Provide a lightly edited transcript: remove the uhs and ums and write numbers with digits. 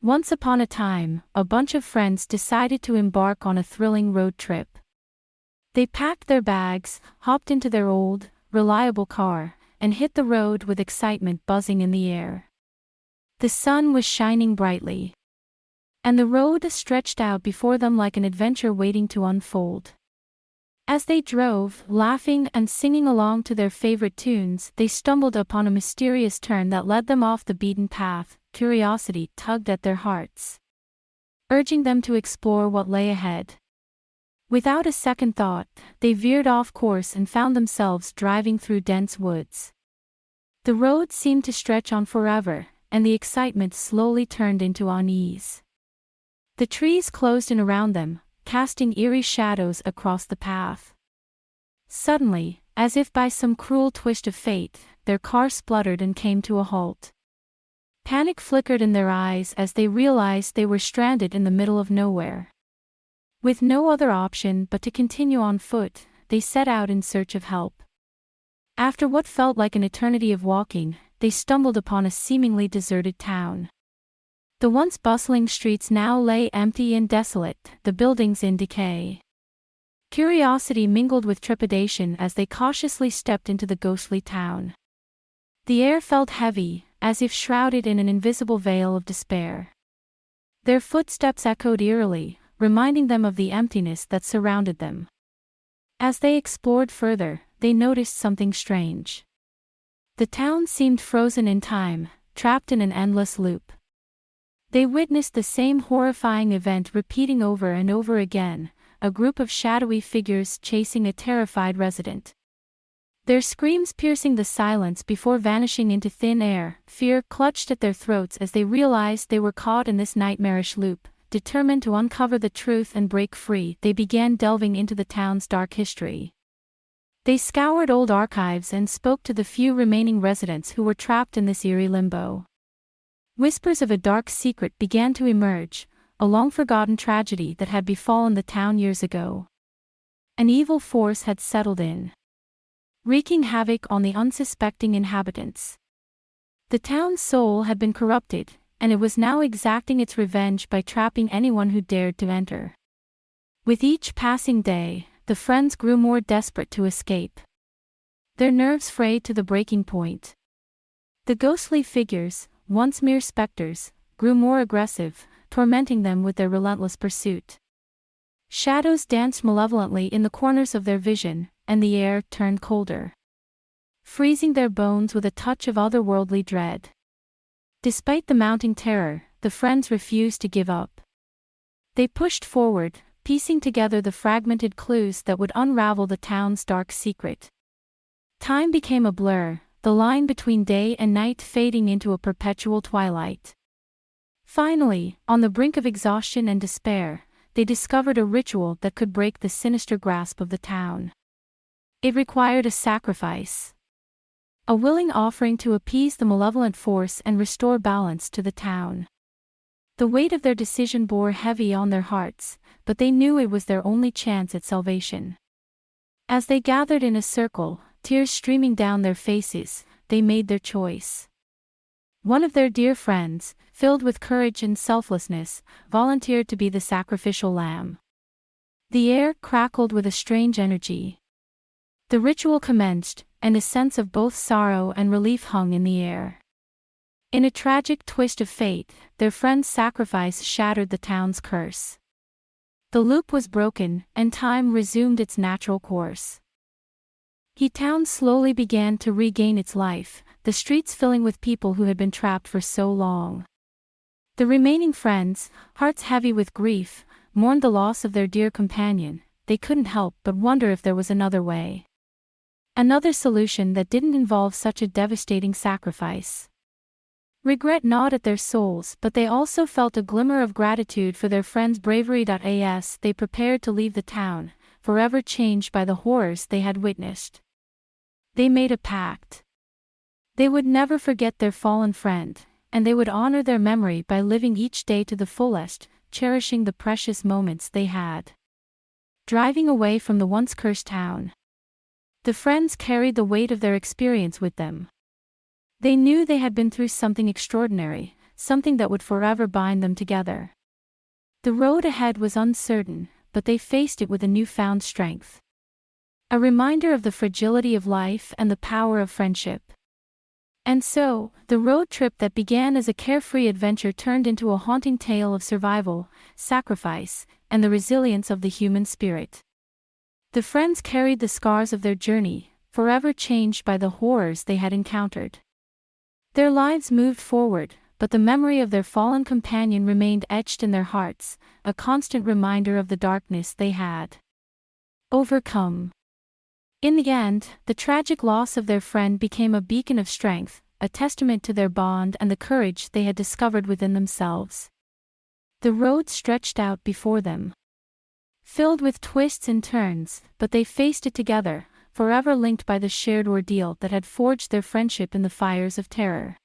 Once upon a time, a bunch of friends decided to embark on a thrilling road trip. They packed their bags, hopped into their old, reliable car, and hit the road with excitement buzzing in the air. The sun was shining brightly, and the road stretched out before them like an adventure waiting to unfold. As they drove, laughing and singing along to their favorite tunes, they stumbled upon a mysterious turn that led them off the beaten path. Curiosity tugged at their hearts, urging them to explore what lay ahead. Without a second thought, they veered off course and found themselves driving through dense woods. The road seemed to stretch on forever, and the excitement slowly turned into unease. The trees closed in around them, casting eerie shadows across the path. Suddenly, as if by some cruel twist of fate, their car spluttered and came to a halt. Panic flickered in their eyes as they realized they were stranded in the middle of nowhere. With no other option but to continue on foot, they set out in search of help. After what felt like an eternity of walking, they stumbled upon a seemingly deserted town. The once bustling streets now lay empty and desolate, the buildings in decay. Curiosity mingled with trepidation as they cautiously stepped into the ghostly town. The air felt heavy, as if shrouded in an invisible veil of despair. Their footsteps echoed eerily, reminding them of the emptiness that surrounded them. As they explored further, they noticed something strange. The town seemed frozen in time, trapped in an endless loop. They witnessed the same horrifying event repeating over and over again, a group of shadowy figures chasing a terrified resident. Their screams piercing the silence before vanishing into thin air. Fear clutched at their throats as they realized they were caught in this nightmarish loop. Determined to uncover the truth and break free, they began delving into the town's dark history. They scoured old archives and spoke to the few remaining residents who were trapped in this eerie limbo. Whispers of a dark secret began to emerge, a long-forgotten tragedy that had befallen the town years ago. An evil force had settled in, wreaking havoc on the unsuspecting inhabitants. The town's soul had been corrupted, and it was now exacting its revenge by trapping anyone who dared to enter. With each passing day, the friends grew more desperate to escape, their nerves frayed to the breaking point. The ghostly figures, once mere specters, grew more aggressive, tormenting them with their relentless pursuit. Shadows danced malevolently in the corners of their vision, and the air turned colder, freezing their bones with a touch of otherworldly dread. Despite the mounting terror, the friends refused to give up. They pushed forward, piecing together the fragmented clues that would unravel the town's dark secret. Time became a blur, the line between day and night fading into a perpetual twilight. Finally, on the brink of exhaustion and despair, they discovered a ritual that could break the sinister grasp of the town. It required a sacrifice, a willing offering to appease the malevolent force and restore balance to the town. The weight of their decision bore heavy on their hearts, but they knew it was their only chance at salvation. As they gathered in a circle, tears streaming down their faces, they made their choice. One of their dear friends, filled with courage and selflessness, volunteered to be the sacrificial lamb. The air crackled with a strange energy. The ritual commenced, and a sense of both sorrow and relief hung in the air. In a tragic twist of fate, their friend's sacrifice shattered the town's curse. The loop was broken, and time resumed its natural course. The town slowly began to regain its life, the streets filling with people who had been trapped for so long. The remaining friends, hearts heavy with grief, mourned the loss of their dear companion. They couldn't help but wonder if there was another way. Another solution that didn't involve such a devastating sacrifice. Regret gnawed at their souls, but they also felt a glimmer of gratitude for their friends' bravery. As they prepared to leave the town, forever changed by the horrors they had witnessed, they made a pact. They would never forget their fallen friend, and they would honor their memory by living each day to the fullest, cherishing the precious moments they had. Driving away from the once cursed town, the friends carried the weight of their experience with them. They knew they had been through something extraordinary, something that would forever bind them together. The road ahead was uncertain, but they faced it with a newfound strength. A reminder of the fragility of life and the power of friendship. And so, the road trip that began as a carefree adventure turned into a haunting tale of survival, sacrifice, and the resilience of the human spirit. The friends carried the scars of their journey, forever changed by the horrors they had encountered. Their lives moved forward, but the memory of their fallen companion remained etched in their hearts, a constant reminder of the darkness they had overcome. In the end, the tragic loss of their friend became a beacon of strength, a testament to their bond and the courage they had discovered within themselves. The road stretched out before them, filled with twists and turns, but they faced it together, forever linked by the shared ordeal that had forged their friendship in the fires of terror.